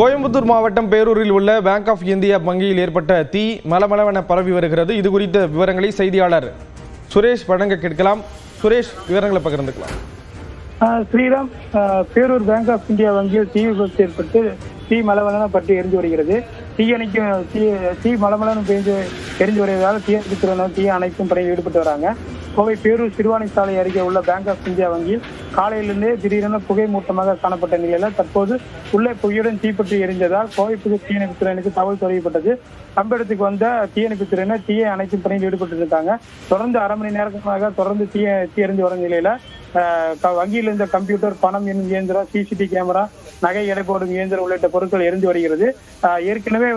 கோயம்புத்தூர் மாவட்டம் பேரூரில் உள்ள bank of India வங்கியில் ஏற்பட்ட தீ மலமளவென பரவி வருகிறது. இது குறித்த விவரங்களை செய்தியாளர் சுரேஷ் வழங்க கேட்கலாம். சுரேஷ், விவரங்களை பகிர்ந்துக்கலாம். Sriram, Perur Bank of India வங்கியில் தீ விபத்து ஏற்பட்டு தீ மலமளவென பற்றி எரிஞ்சு வருகிறது. தீ மலமளவென எரிஞ்சு வருவதால் தீயணைப்புத்துறையினர் தீ அணைக்கும் பணியில் ஈடுபட்டு வராங்க. கோவை பேரூர் சிறுவாணி சாலை அருகே உள்ள பேங்க் ஆஃப் இந்தியா வங்கியில் காலையிலிருந்தே திடீரென புகை மூட்டமாக காணப்பட்ட நிலையில் தற்போது உள்ளே புகையுடன் தீப்பற்றி எரிந்ததால் கோவை புகழ் தீயணைப்புத்துறையினருக்கு தகவல் தெரிவிக்கப்பட்டது. சம்பவத்துக்கு வந்த தீயணைப்புத்துறையினர் தீயை அணைக்கும் பணியில் ஈடுபட்டு இருக்காங்க. தொடர்ந்து அரை மணி நேரமாக தொடர்ந்து தீ எரிஞ்சு வரும் நிலையில வங்கியில் இருந்த கம்ப்யூட்டர், பணம் என்னும் இயந்திரம், சிசிடிவி கேமரா, நகை எடை போடும் இயந்திரம் உள்ளிட்ட பொருட்கள் எரிந்து வருகிறது. ஏற்கனவே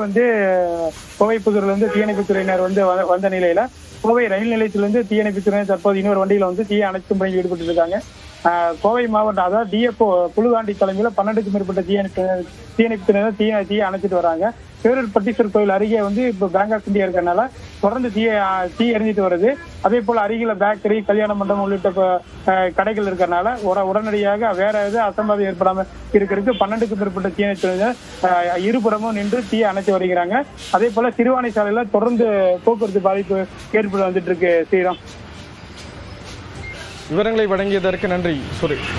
கோவை புதூரிலிருந்து தீயணைப்புத்துறையினர் வந்த நிலையில கோவை ரயில் நிலையத்திலிருந்து தீயணைப்புத்துறையினர் தற்போது இன்னொரு வண்டியில தீயை அணைக்கும் பணியில் ஈடுபட்டு இருக்காங்க. கோவை மாவட்டம், அதாவது டிஎஃப்ஓ புழுகாண்டி தலைமையில 12க்கும் மேற்பட்ட தீயணைப்புத்துறையினர் தீயை அணைச்சிட்டு வராங்க. பேரூர் பட்டீஸ்வர் கோயில் அருகே இப்போ பேங்க் ஆஃப் இந்தியா இருக்கிறதுனால தொடர்ந்து தீ எரிஞ்சிட்டு வருது. அதே போல அருகில பேக்கரி, கல்யாண மண்டபம் உள்ளிட்ட கடைகள் இருக்கிறதுனால உடனடியாக வேற எது அசம்பாவிதம் ஏற்படாம இருக்கிறதுக்கு 12க்கும் மேற்பட்ட தீயணைப்புத்துறையினர் இருபுறமும் நின்று தீயை அணைச்சு வருகிறாங்க. அதே போல சிறுவாணி சாலையில தொடர்ந்து போக்குவரத்து பாதிப்பு ஏற்பட்டு வந்துட்டு இருக்கு. ஸ்ரீராம், விவரங்களை வழங்கியதற்கு நன்றி சுரேஷ்.